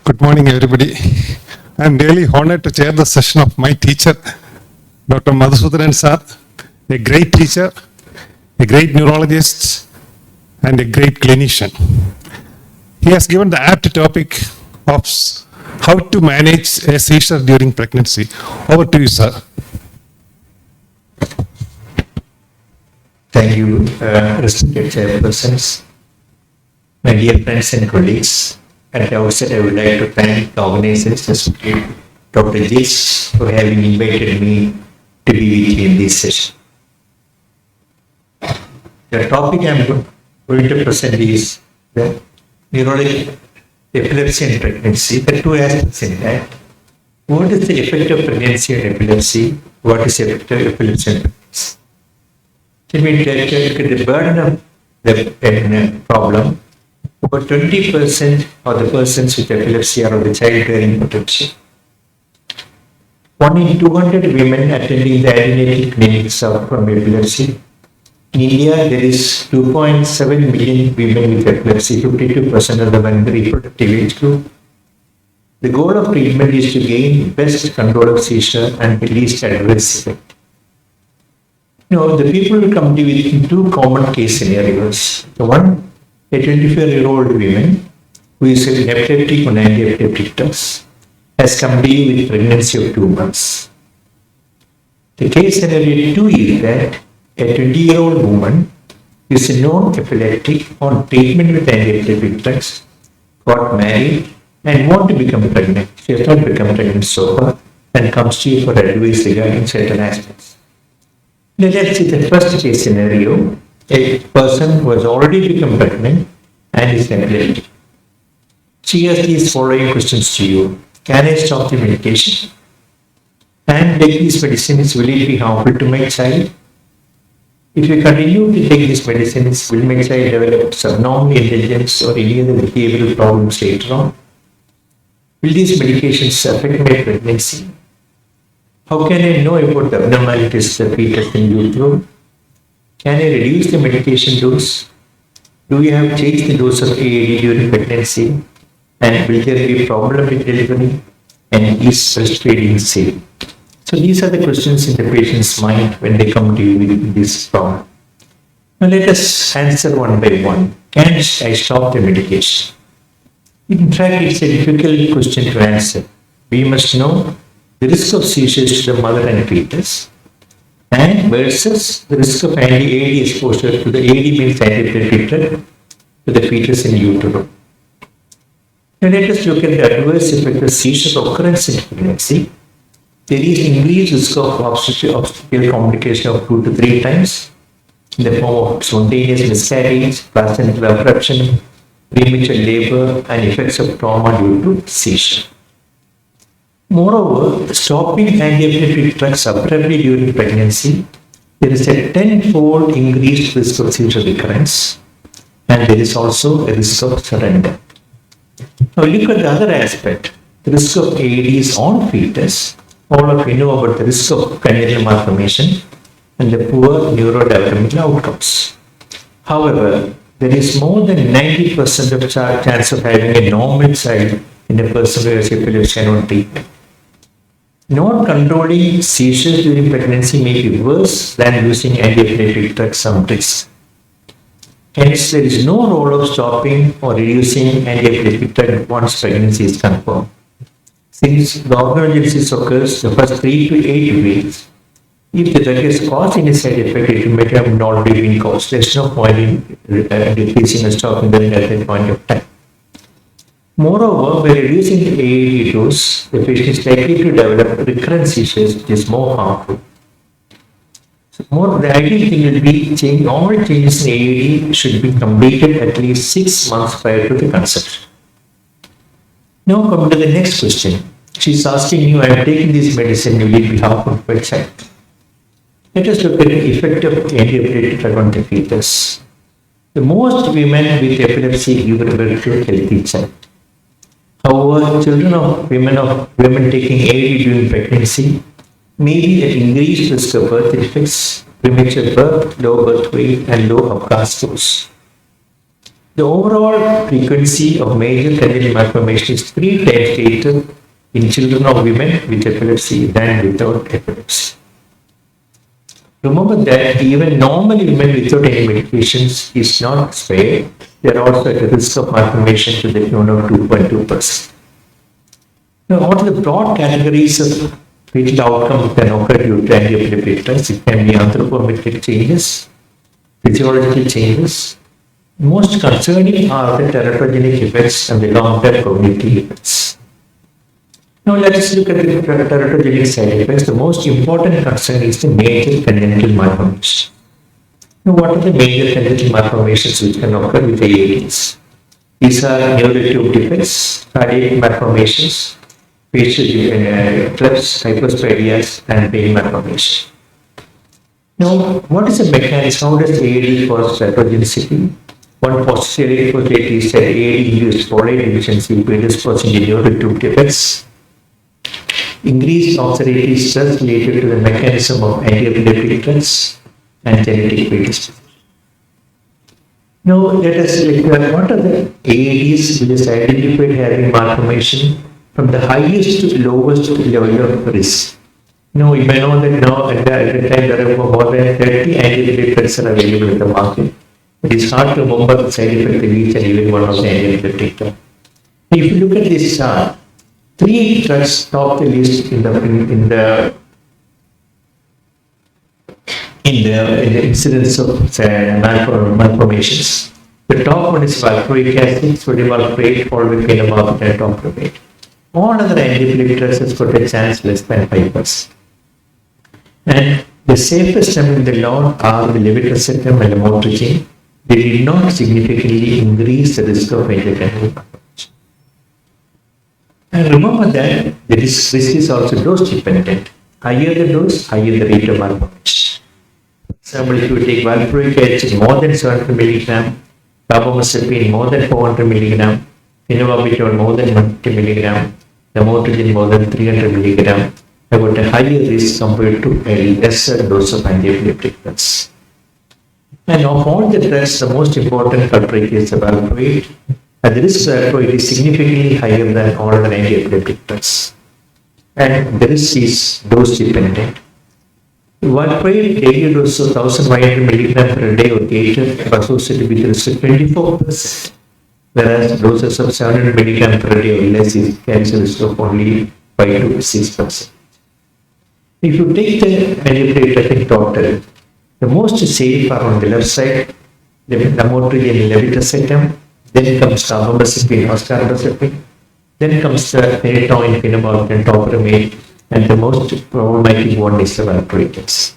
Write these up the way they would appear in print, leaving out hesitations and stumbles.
Good morning, everybody. I am really honored to chair the session of my teacher, Dr. Madhusudanam sir, a great teacher, a great neurologist, and a great clinician. He has given the apt topic of how to manage a seizure during pregnancy. Over to you, sir. Thank you, respected chairpersons, my dear friends and colleagues. At the outset, I would like to thank the organizers, especially Dr. Jis, for having invited me to be with you in this session. The topic I am going to present is the neurologic epilepsy and pregnancy. There are two aspects in that. What is the effect of pregnancy and epilepsy? What is the effect of epilepsy and pregnancy? When we take the burden of the problem, about 20% of the persons with epilepsy are of the childbearing potential. 1 in 200 women attending the antenatal clinics suffer from epilepsy. In India, there is 2.7 million women with epilepsy, 52% of them in the reproductive age group. The goal of treatment is to gain best control of seizure and the least adverse effect. The people will come to you with two common case scenarios. The one, a 24-year-old woman who is an epileptic on anti-epileptic drugs has come to you with pregnancy of 2 months. The case scenario 2 is that a 20-year-old woman is a known epileptic on treatment with anti-epileptic drugs, got married and want to become pregnant. She has not become pregnant so far and comes to you for advice regarding certain aspects. Now let's see the first case scenario. A person who has already become pregnant and is epileptic. She has these following questions to you. Can I stop the medication? And take these medicines, will it be harmful to my child? If you continue to take these medicines, will my child develop subnormal intelligence or any other behavioral problems later on? Will these medications affect my pregnancy? How can I know about the abnormalities of the fetus in utero? Can I reduce the medication dose? Do you have changed the dose of AAD during pregnancy? And will there be a problem with delivery? And is breastfeeding safe? So these are the questions in the patient's mind when they come to you with this problem. Now let us answer one by one. Can I stop the medication? In fact, it's a difficult question to answer. We must know the risk of seizures to the mother and fetus, and versus the risk of anti-AD exposure to the AD means anti-epileptic drug to the fetus in utero. Now let us look at the adverse effect of seizure occurrence in pregnancy. There is increased risk of obstetrical complication of 2 to 3 times in the form of spontaneous miscarriage, placental abruption, premature labor, and effects of trauma due to seizure. Moreover, stopping anti-epileptic drugs abruptly during pregnancy, there is a 10-fold increased risk of seizure recurrence, and there is also a risk of surrender. Now look at the other aspect, the risk of AEDs on fetus. All of you know about the risk of cranial malformation and the poor neurodevelopmental outcomes. However, there is more than 90% of chance of having a normal child in a person who has epilepsy on treatment. Not controlling seizures during pregnancy may be worse than using anti-epileptic drugs some risk. Hence, there is no role of stopping or reducing anti-epileptic drug once pregnancy is confirmed. Since the organogenesis occurs the first 3 to 8 weeks, if the drug has caused any side effect, it may have not already been caused. There is no point in decreasing or stopping during at that point of time. Moreover, by reducing the AAD dose, the patient is likely to develop recurrent seizures, which is more harmful. So, the ideal thing will be all changes in AAD should be completed at least 6 months prior to the conception. Now come to the next question. She is asking you, I am taking this medicine, will it be harmful to my child? Let us look at the effect of anti-epileptic drug on the fetus. The most women with epilepsy give birth to a healthy child. However, children of women taking AAD during pregnancy may be at increased risk of birth defects, premature birth, low birth weight, and low Abgas dose. The overall frequency of major congenital malformation is 3 times greater in children or women with epilepsy than without epilepsy. Remember that even normal women without any medications is not spared. They are also at a risk of malformation to the tune of 2.2%. Now, what are the broad categories of fetal outcome that can occur due to anti-epileptic drugs? It can be anthropometric changes, physiological changes. Most concerning are the teratogenic effects and the long-term cognitive effects. Now let us look at the teratogenic side effects. The most important concern is the major congenital malformation. Now what are the major congenital malformations which can occur with AADs? These are neurodegenerative defects, cardiac malformations, facial clefts, hypospadias, and brain malformation. Now, what is the mechanism? How does AAD cause teratogenicity? One possibility is that AAD induced folate deficiency predisposing to neurodegenerative defects. Increased oxidative stress related to the mechanism of anti-epileptic drugs and genetic predisposition. Now, let us look at what are the AADs which is identified having malformation from the highest to lowest level of risk. Now, you may know that now at the time there are more than 30 anti-epileptic drugs are available in the market. It is hard to remember the side effect of each and even one of the anti-epileptic drugs. If you look at this chart, 3 drugs top the list in the incidence of malformations. The top one is valproic acid, sodium valproate, followed by phenobarbital and topiramate. All other anti-epileptic drugs has got a chance less than 5%. And the safest among the lot are the levetiracetam and lamotrigine. They did not significantly increase the risk of major congenital malformation. And remember that the risk is also dose dependent. Higher the dose, higher the rate of malformation. For example, if you take valproic acid more than 700 mg, carbamazepine more than 400 mg, phenobarbital more than 150 mg, lamotrigine more than 300 mg, about a higher risk compared to a lesser dose of anti-epileptic drugs. And of all the drugs, the most important culprit is the valproate. And the risk of valproate is significantly higher than all other anti-epileptic drugs. And the risk is dose dependent. Valproate daily dose of 1500 mg per day or greater associated with risk of 24%, whereas doses of 700 mg per day or less is carries a risk of only 5 to 6%. If you take the anti-epileptic total, the most safe are on the left side, the lamotrigine and levetiracetam, then comes carbamazepine or carbamazepine, then comes the phenytoin, phenobarbital and topiramate, and the most problematic one is the valproic acid.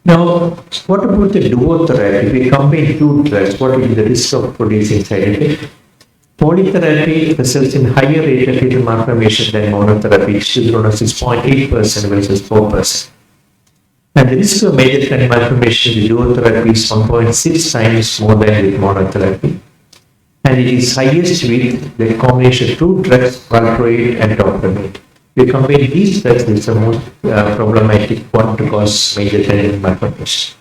Now, what about the duotherapy? If we combine 2 drugs, what will be the risk of producing side effect? Polytherapy results in higher rate of fetal malformation than monotherapy, which is around 6.8% versus 4%. And the risk of major congenital malformation with duotherapy is 1.6 times more than with monotherapy. And it is highest with the combination of 2 drugs, valproate and topiramate. We combine these drugs, this is the most problematic one to cause major congenital malformation.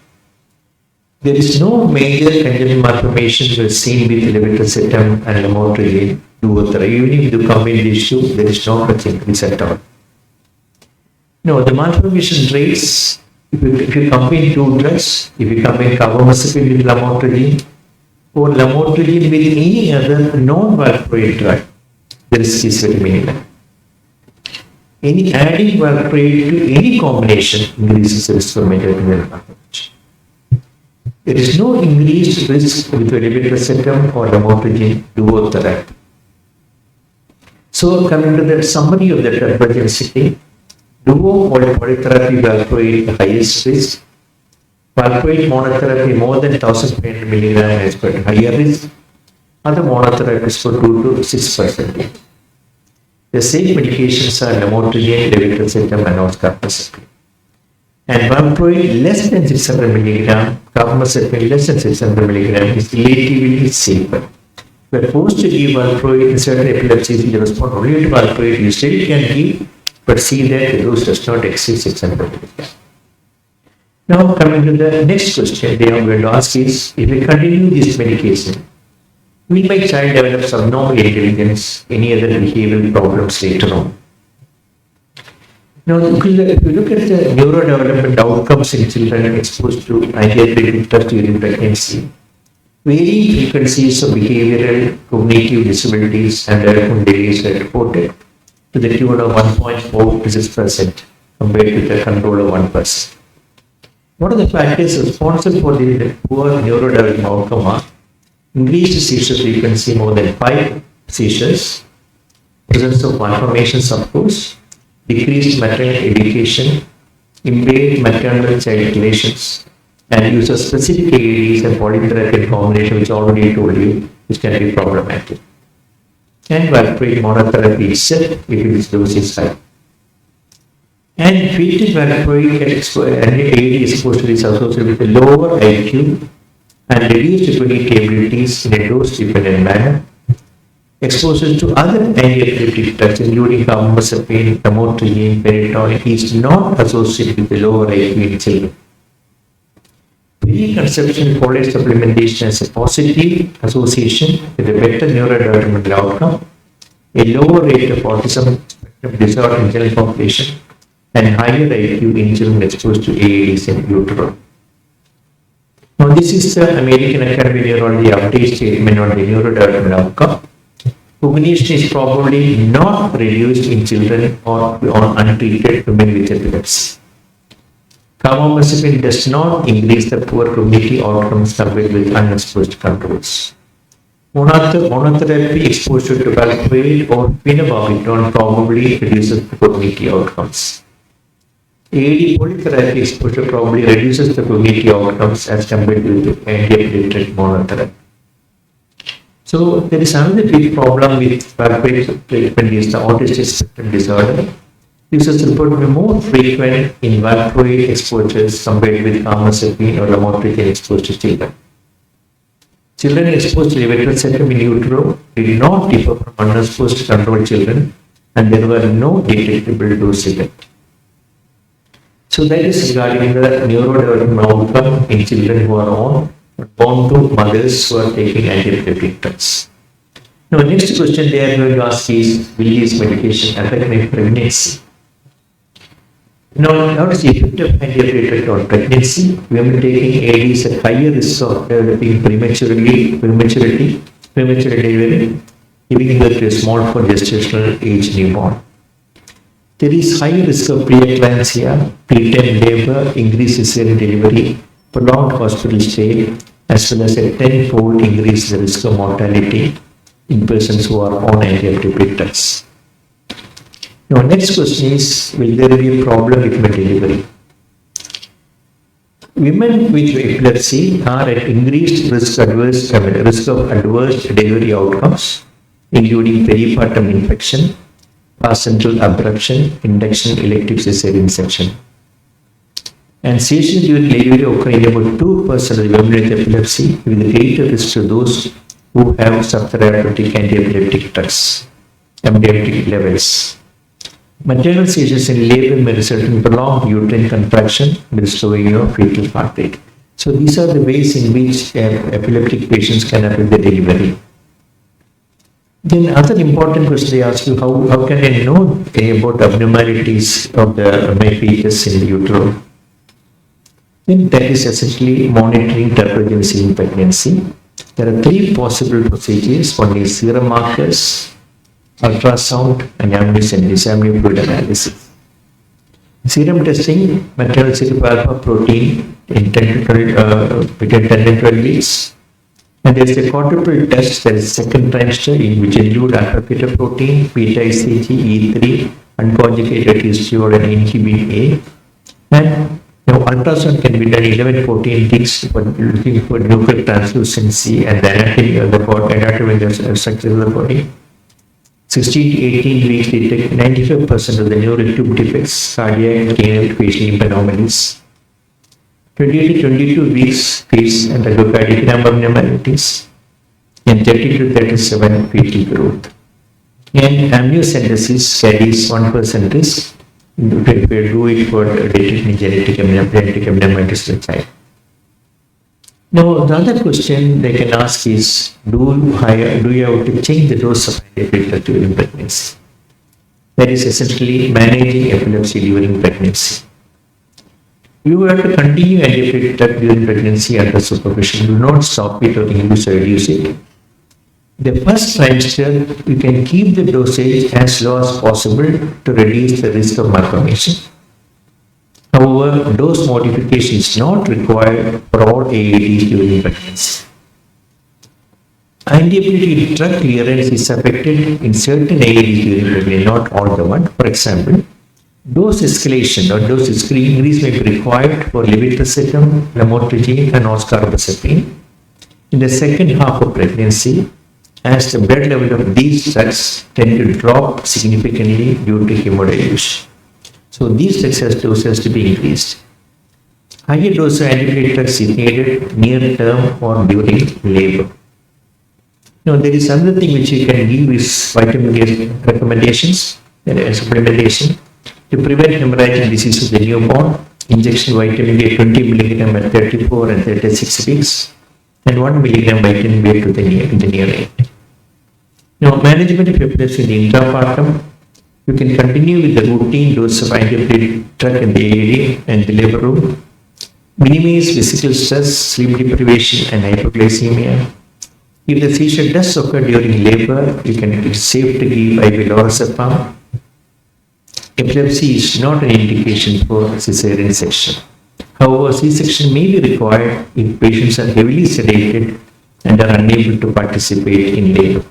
There is no major congenital malformation seen with levetiracetam and lamotrigine duotherapy. Even if you combine these 2, there is no such increase at all. No, the malformation rates, if you combine 2 drugs, if you combine carbamazepine with lamotrigine or lamotrigine with any other non-valproate drug, the risk is very minimal. Any adding valproate to any combination increases the risk for major congenital malformation. There is no increased risk with levetiracetam or lamotrigine duotherapy. So, coming to the summary of the teratogenicity, duo polytherapy valproate the highest risk. Valproate monotherapy more than 1500 mg has got higher risk. Other monotherapies for 2 to 6%. The safe medications are lamotrigine, levetiracetam, and carbamazepine. And valproate less than 600 mg, carbamazepine less than 600 mg is relatively safer. We are forced to give valproate in certain epilepsies which respond only to valproate. You still can give, but see that the dose does not exceed 600 mg. Now coming to the next question they are going to ask is, if we continue this medication, will my child develop subnormal intelligence, any other behavioral problems later on? Now, if you look at the neurodevelopment outcomes in children exposed to anti-epileptic drugs during pregnancy, varying frequencies of behavioral, cognitive disabilities and development delays are reported to the tune of 1.4% compared to the control of 1%. What are the factors responsible for the poor neurodevelopment outcome are increased seizure frequency, more than 5 seizures, presence of malformations of course, decreased maternal education, impaired maternal-child relations, and use of specific AEDs and polytherapy combination, which I already told you, which can be problematic. And valproate monotherapy itself, if its dose is high. And treated valproate and AED exposure is associated with a lower IQ and reduced cognitive abilities in a dose-dependent manner. Exposure to other anti-epileptic drugs, including carbamazepine, lamotrigine, phenytoin, is not associated with a lower IQ in children. Preconception folate supplementation has a positive association with a better neurodevelopmental outcome, a lower rate of autism spectrum disorder in general population, and higher IQ in children exposed to AEDs in utero. Now, this is the American Academy of Neurology update statement on the neurodevelopmental outcome. Cognition is probably not reduced in children or on untreated women with epilepsy. Carbamazepine does not increase the poor cognitive outcomes compared with unexposed controls. Monotherapy exposure to valproate or phenobarbital probably reduces the cognitive outcomes. AED polytherapy exposure probably reduces the cognitive outcomes as compared with anti-epileptic monotherapy. So there is another big problem with valproate treatment is the autistic spectrum disorder. This is reported to be more frequent in valproate exposures compared with carbamazepine or lamotrigine exposed to children. Children exposed to levetiracetam in utero did not differ from unexposed controlled children, and there were no detectable dose effect. So that is regarding the neurodevelopment outcome in children who are born to mothers who are taking anti-epileptic drugs. Now, next question they are going to ask is, will this medication affect my pregnancy? Now, what is the effect of anti-epileptic on pregnancy? Women taking AEDs at higher risk of developing premature delivery, giving birth to a small for gestational age newborn. There is higher risk of preeclampsia, preterm labor, increased cesarean delivery, prolonged hospital stay, as well as a 10-fold increase in the risk of mortality in persons who are on anti-epileptic drugs. Now, next question is, will there be a problem with my delivery? Women with epilepsy are at increased risk of adverse delivery outcomes, including peripartum infection, placental abruption, induction, elective cesarean section. And seizures during delivery occur in about 2% of the women with epilepsy, with a greater risk to those who have subtherapeutic anti-epileptic drugs, epileptic levels. Maternal seizures in labor may result in prolonged uterine contraction with slowing of fetal heart rate. So these are the ways in which epileptic patients can affect the delivery. Then other important question they ask you, how can I know about abnormalities of my fetus in the utero? Then that is essentially monitoring teratogenesis in pregnancy. There are 3 possible procedures. One is serum markers, ultrasound, and amniocentesis fluid analysis. Serum testing, maternal serum alpha protein in 10 to 12, between 10 and 12 weeks. And there is a quadruple test, there is a second trimester in which include alpha beta protein, beta ICG, E3, unconjugated histiol and inhibin A. And ultrasound can be done 11-14 weeks for looking for nuclear translucency and the anatomy of the body, anatomy and structure of the body. 16 to 18 weeks detect 95% of the neural tube defects, cardiac, renal, facial anomalies. 20 to 22 weeks feeds and cardiac abnormalities, and 30 to 37 fetal growth. And amniocentesis carries 1% risk, if we do it for detecting genetic abnormalities in the child. Now, the other question they can ask is, do you have to change the dose of antibiotic during pregnancy? That is essentially managing epilepsy during pregnancy. You have to continue antibiotic during pregnancy under supervision. Do not stop it or reduce it. The first trimester, you can keep the dosage as low as possible to reduce the risk of malformation. However, dose modification is not required for all AADs during pregnancy. Antibiotic drug clearance is affected in certain AADs during pregnancy, not all the one. For example, dose escalation or dose increase may be required for levetiracetam, lamotrigine, and carbamazepine in the second half of pregnancy, as the blood level of these drugs tend to drop significantly due to hemodilution. So these doses has to be increased. Higher dose of antibiotic drugs is needed near term or during labor. Now there is another thing which you can give is vitamin D recommendations and supplementation to prevent hemorrhagic disease of the newborn. Injection vitamin D 20 mg at 34 and 36 weeks and 1 mg vitamin D to the neonate. Now management of epilepsy in the intrapartum. You can continue with the routine dose of antibiotic drug in the AAD and the labor room. Minimize physical stress, sleep deprivation, and hypoglycemia. If the seizure does occur during labor, it's safe to give IV lorazepam. Epilepsy is not an indication for cesarean section. However, C-section may be required if patients are heavily sedated and are unable to participate in labor.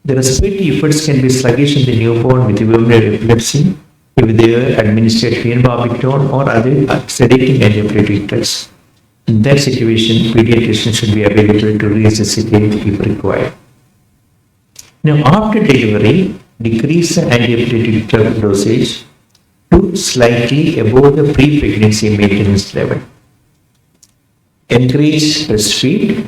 The respiratory efforts can be sluggish in the newborn with pulmonary epilepsy if they are administered phenobarbital or other sedating antibiotic drugs. In that situation, pediatrician should be available to resuscitate if required. Now, after delivery, decrease the antibiotic drug dosage to slightly above the pre-pregnancy maintenance level. Encourage breastfeed.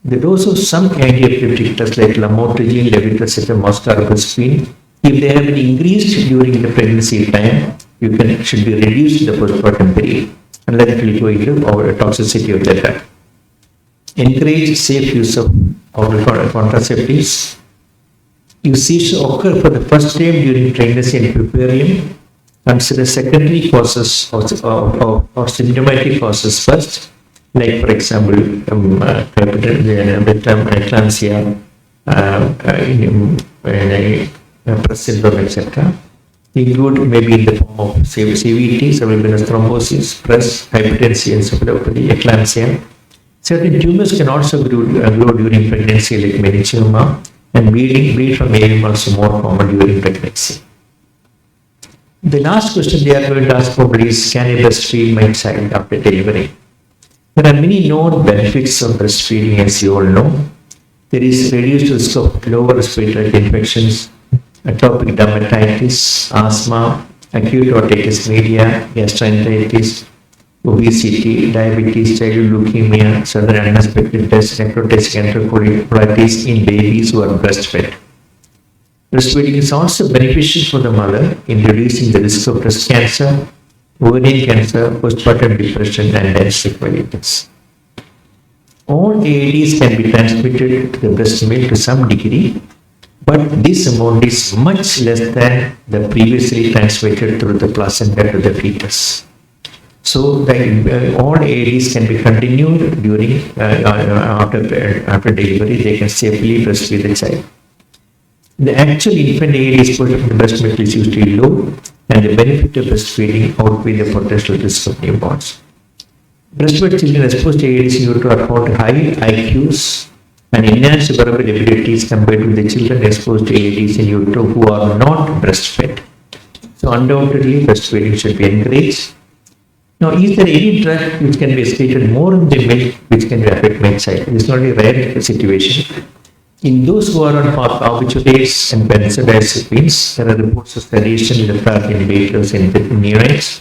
The dose of some antiepileptic drugs like lamotrigine, levetiracetam, carbamazepine, if they have been increased during the pregnancy time, should be reduced in the postpartum period, unless it will go into toxicity of the drug. Encourage safe use of oral contraceptives. If seizures occur for the first time during pregnancy and puerperium, consider secondary causes or symptomatic causes first. Like, for example, eclampsia, press syndrome, etc. Include maybe in the form of CVT, cerebral venous thrombosis, press, hypertension, encephalopathy, eclampsia. Certain tumors can also grow during pregnancy, like meningioma, and bleed from AVM also more common during pregnancy. The last question they are going to ask probably is, can I breastfeed my child after delivery? There are many known benefits of breastfeeding, as you all know. There is reduced risk of lower respiratory infections, atopic dermatitis, asthma, acute otitis media, gastroenteritis, obesity, diabetes, childhood leukemia, sudden unexpected death, necrotic enterocolitis in babies who are breastfed. Breastfeeding is also beneficial for the mother in reducing the risk of breast cancer, ovarian cancer, postpartum depression, and encephalitis. All AADs can be transmitted to the breast milk to some degree, but this amount is much less than the previously transmitted through the placenta to the fetus. So all AADs can be continued during after delivery. They can safely breastfeed the child. The actual infant AAD exposure to breast milk is usually low, and the benefit of breastfeeding outweigh the potential risk of newborns. Breastfed children exposed to AADs in utero are found high IQs and enhanced verbal abilities compared to the children exposed to AADs in utero who are not breastfed. So undoubtedly, breastfeeding should be encouraged. Now, is there any drug which can be excreted more in the milk which can affect my child? This is not a rare situation. In those who are on barbiturates and benzodiazepines, there are reports of sedation in the fat inhibitors in the neonates.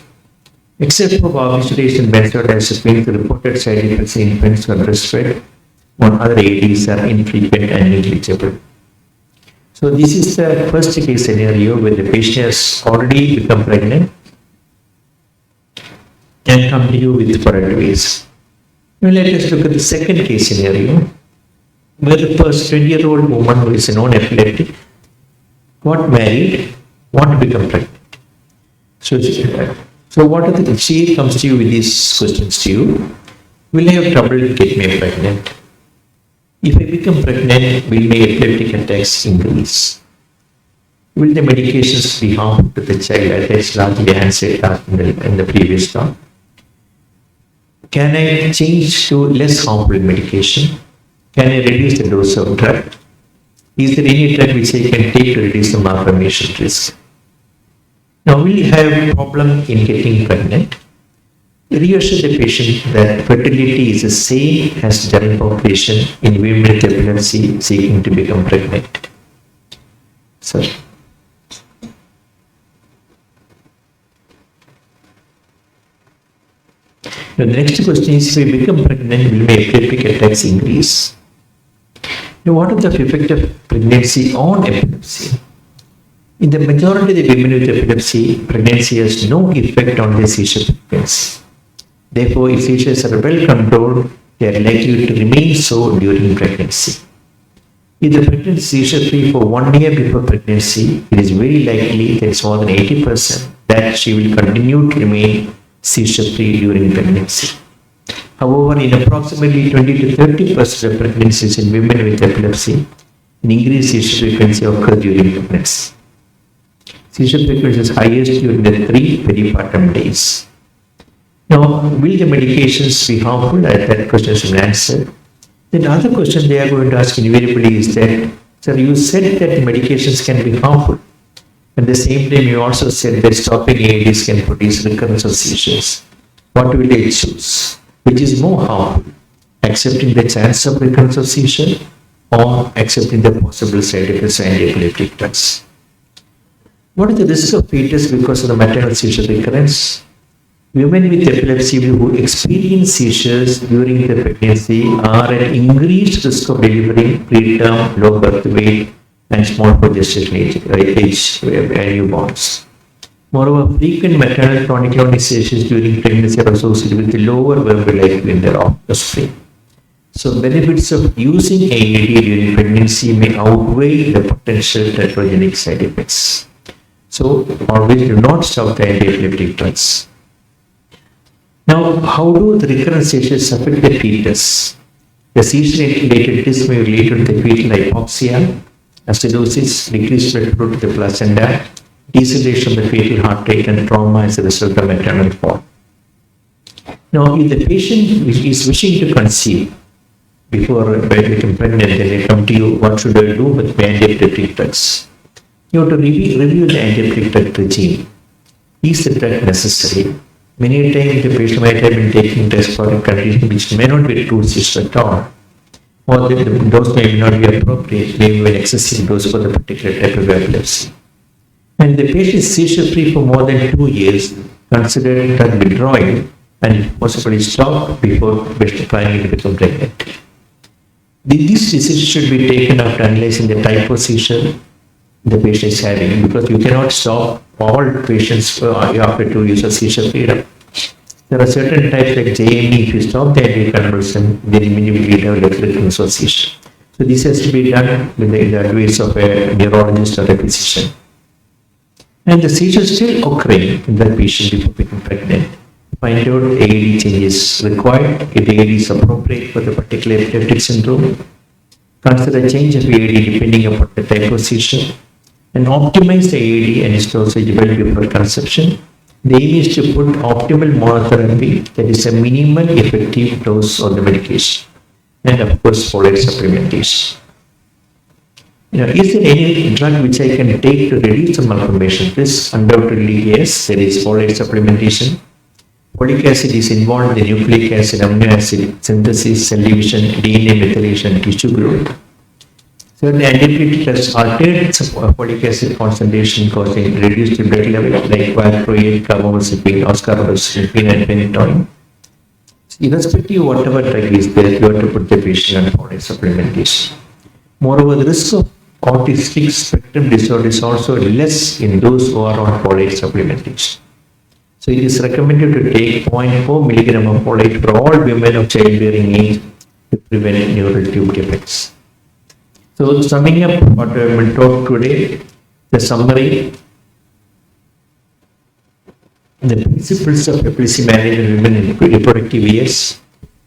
Except for barbiturates and benzodiazepines, the reported side effects in infants who are breastfed on other AADs are infrequent and negligible. So this is the first case scenario where the patient has already become pregnant and come to you with for advice. Now let us look at the second case scenario where the first 20-year-old woman who is non-epileptic got married, want to become pregnant. So what are the, she comes to you with these questions to you. Will I have trouble getting me pregnant? If I become pregnant, will my epileptic attacks increase? Will the medications be harmful to the child? As I largely answered that in the previous talk. Can I change to less harmful medication? Can I reduce the dose of drug? Is there any drug which I can take to reduce the malformation risk? Now, we have a problem in getting pregnant. Reassure the patient that fertility is the same as general population in women with epilepsy seeking to become pregnant. So, now the next question is, if I become pregnant, will my epileptic attacks increase? Now, what is the effect of pregnancy on epilepsy? In the majority of the women with epilepsy, pregnancy has no effect on their seizure frequency. Therefore, if seizures are well controlled, they are likely to remain so during pregnancy. If the pregnant is seizure free for 1 year before pregnancy, it is very likely that it's more than 80% that she will continue to remain seizure free during pregnancy. However, in approximately 20 to 30% of pregnancies in women with epilepsy, an increased seizure frequency occurs during pregnancy. Seizure frequency is highest during the 3 peripartum days. Now, will the medications be harmful? That question is answered. Then the other question they are going to ask invariably is that, sir, you said that medications can be harmful. At the same time, you also said that stopping AEDs can produce recurrence of seizures. What will they choose? Which is more harmful? Accepting the chance of recurrence of seizure or accepting the possible side effects of anti-epileptic drugs? What is the risk of fetus because of the maternal seizure recurrence? Women with epilepsy who experience seizures during the pregnancy are at increased risk of delivering preterm, low birth weight, and small progestation age newborns. Moreover, frequent maternal chronic seizures during pregnancy are associated with lower verbal IQ in their offspring. So, benefits of using AED during pregnancy may outweigh the potential teratogenic side effects. So, always do not stop the anti-epileptic drugs. Now, how do the recurrent seizures affect the fetus? The seizure-related death may relate to the fetal hypoxia, acidosis, decreased blood flow to the placenta, deceleration of the fetal heart rate, and trauma as a result of maternal fall. Now, if the patient is wishing to conceive before becoming pregnant, then they come to you, what should I do with my anti-epileptic drugs? You have to review the anti-epileptic drug regime. Is the drug necessary? Many times the patient might have been taking drugs for a condition which may not be true cyst at all, or the dose may not be appropriate, maybe an excessive dose for the particular type of epilepsy. And the patient is seizure free for more than 2 years, consider drug withdrawal and possibly stop before planning to become pregnant. These decisions should be taken after analyzing the type of seizure the patient is having, because you cannot stop all patients after 2 years of seizure freedom. There are certain types like JME, if you stop the anticonvulsant, they immediately develop recurrence of seizure. So this has to be done with the advice of a neurologist or a physician. And the seizure is still occurring in that patient before becoming pregnant. Find out AED changes required, if the AED is appropriate for the particular epileptic syndrome. Consider a change of AED depending upon the type of seizure, and optimize the AED and its dosage well before conception. The aim is to put optimal monotherapy, that is a minimal effective dose of the medication, and of course follow supplementation. Is there any drug which I can take to reduce the malformation risk? Undoubtedly yes, there is folate supplementation. Folic acid is involved in the nucleic acid, amino acid synthesis, cell division, DNA methylation, tissue growth. Certain antibiotic drugs altered folic acid concentration causing reduced blood level like valproate, carbamazepine, oscarbazepine, and phenytoin. Irrespective of whatever drug is there, you have to put the patient on folate supplementation. Moreover, the risk of autistic spectrum disorder is also less in those who are on folate supplementation. So it is recommended to take 0.4 milligram of folate for all women of childbearing age to prevent neural tube defects. So summing up what I will talk today, the summary, the principles of epilepsy management in women in reproductive years,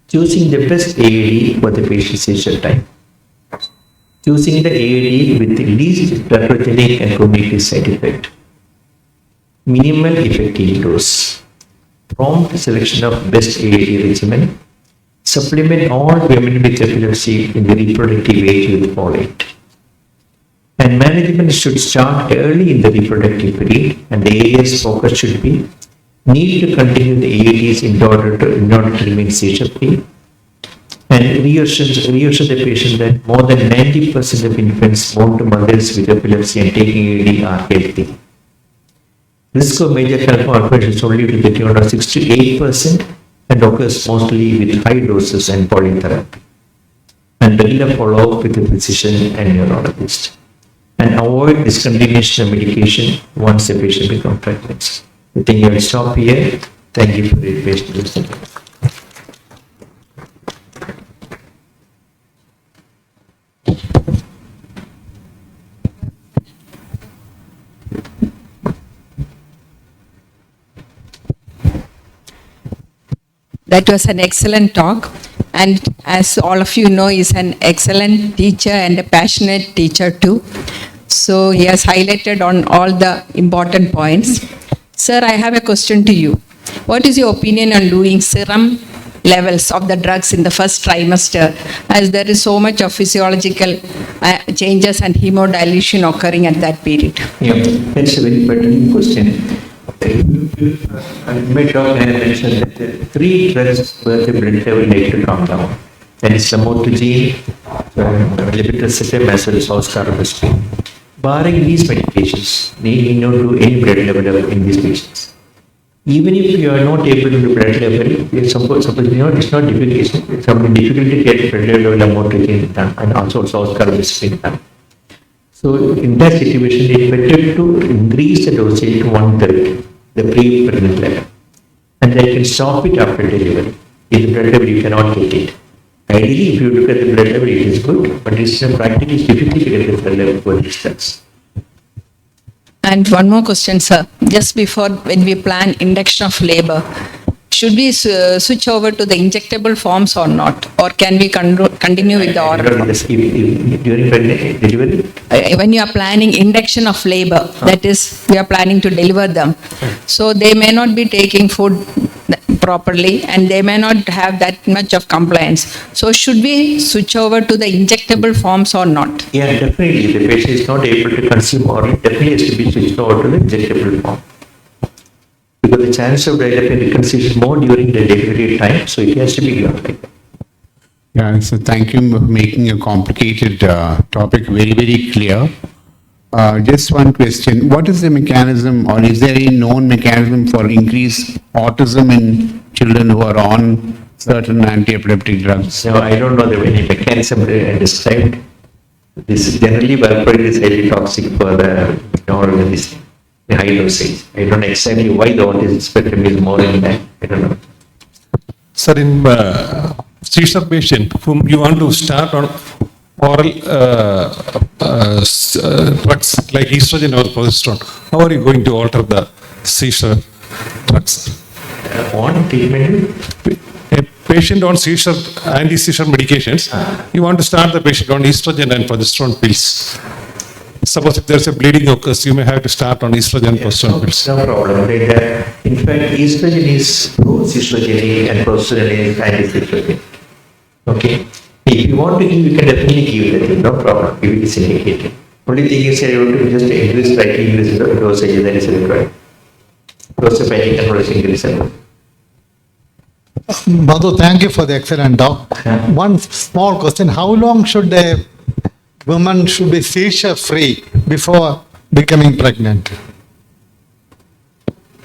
choosing the best AED for the patient's seizure time, choosing the AED with the least teratogenic and cognitive side effect, minimal effective dose, prompt selection of best AED regimen, supplement all women with epilepsy in the reproductive age with folate. And management should start early in the reproductive period, and the area's focus should be need to continue the AEDs in order to remain seizure free, and reassure the patient that more than 90% of infants born to mothers with epilepsy and taking AED are healthy. Risk of major malformation is only to the tune of 6 to 8% and occurs mostly with high doses and polytherapy. And regular follow-up with the physician and neurologist. And avoid discontinuation of medication once the patient becomes pregnant. I think I will stop here. Thank you for your patient listening. That was an excellent talk, and as all of you know, he's an excellent teacher and a passionate teacher too. So he has highlighted on all the important points. Sir, I have a question to you. What is your opinion on doing serum levels of the drugs in the first trimester, as there is so much of physiological changes and hemodilution occurring at that period? Yeah, that's a very pertinent question. In my talk, I mentioned that the 3 drugs where the blood level need to come down. That is lamotrigine, levetiracetam, as well as oscarbitasine. Barring these medications, they need not do any blood level in these patients. Even if you are not able to do blood level, suppose it's not difficult, it's difficult to get blood level lamotrigine done and also oscarbitasine done. So in that situation, it is better to increase the dosage to 1/3, the pre-pregnant level. And then you can stop it after delivery. If the blood level you cannot get it. Ideally, if you look at the blood level, it is good, but it's practically difficult to get the blood level for these drugs. And one more question, sir. Just before, when we plan induction of labor, should we switch over to the injectable forms or not? Or can we continue with the oral forms? During delivery? When you are planning induction of labor, that is, we are planning to deliver them. So they may not be taking food properly and they may not have that much of compliance. So should we switch over to the injectable forms or not? Yeah, definitely. If the patient is not able to consume oral, definitely has to be switched over to the injectable form. Because the chance of developing recurrence is more during the delivery time, so it has to be done like that. Yeah, so thank you for making a complicated topic very, very clear. Just one question. What is the mechanism, or is there any known mechanism for increased autism in children who are on certain anti-epileptic drugs? So I don't know the any mechanism described. This is generally valproate is highly toxic for the high dosage. I don't know exactly why the autism spectrum is more in that. I don't know. Sir, in seizure patient whom you want to start on oral drugs like estrogen or progesterone, how are you going to alter the seizure drugs? On treatment? A patient on seizure, anti-seizure medications, you want to start the patient on estrogen and progesterone pills. Suppose if there's a bleeding occurs, you may have to start on estrogen and progesterone pills. No problem. In fact, estrogen is pro-seizurogenic and progesterone is anti-seizurogenic. Okay. If you want to give, you can definitely give that. No problem. If it is indicated. Only thing is you have to just increase slightly increase the dosage that is required. Dose of panic control is increased. Madhu, thank you for the excellent talk. One small question: how long should a woman should be seizure free before becoming pregnant?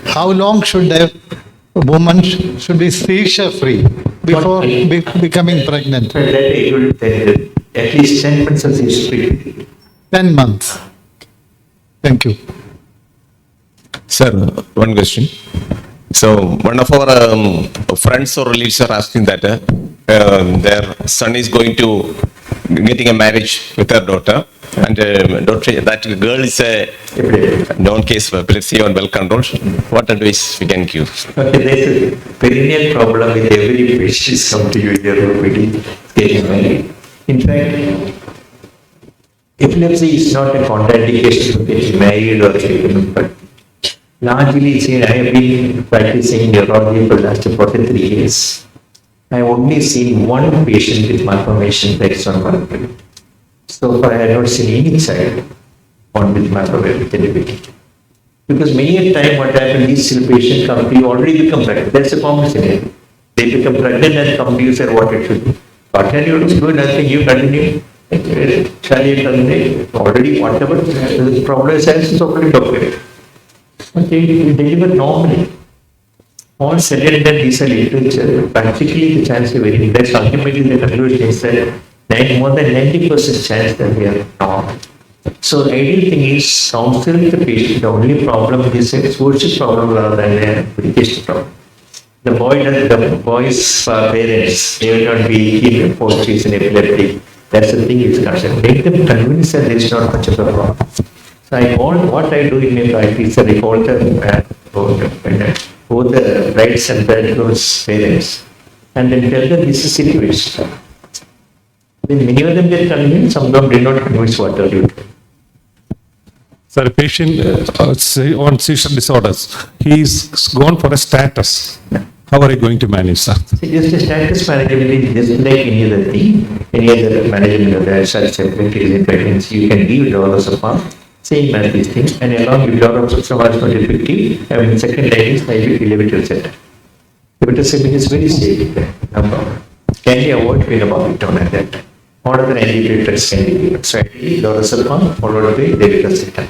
How long should a woman should be seizure free before becoming pregnant? At least 10 months of seizure free. 10 months. Thank you. Sir, one question. So one of our friends or relatives are asking that their son is going to getting a marriage with their daughter, and daughter, that girl is a known case of epilepsy or well controlled. What advice we can give? Okay, there's a perennial problem with every patient come to you in their OPD getting married. In fact, epilepsy is not a contraindication to getting married or getting, but largely, see, I have been practicing neurology for the last 43 years. I have only seen one patient with malformation based on malformation. So far, I have not seen any child born with malformation. Because many a time what happens, these patients come to you already become pregnant. That's a common scenario. They become pregnant and come to you and say what it should be. What can you do? Do nothing, you continue. Already whatever the problem is already documented. But they deliver normally. All said and done, these are literature. Practically, the chance is very less. Ultimately, the conclusion is that more than 90% chance that they are normal. So, the ideal thing is counsel the patient. The only problem is a social problem rather than a medication problem. The boy's parents, they will not be keen for she's an epileptic. That's the thing is concerned. Make them convinced that there is not much of a problem. So what I do in my practice, I call both the brides and bridegroom's parents, and then tell them this is situation. Then many of them get convinced, some of them did not convince what they do. Sir, a patient on seizure disorders, he's gone for a status. How are you going to manage, sir? See, just a status management is just like any other thing, any other management of that such separately in pregnancy, you can give dollars a month. Same as these things, and along with lot of system was not effective. I mean, second line is maybe elevator set. Elevator setting is very safe. No problem. Can you avoid being about it on at that time? What are the antiplatelets can be given? So, ideally, $1 followed by elevator set.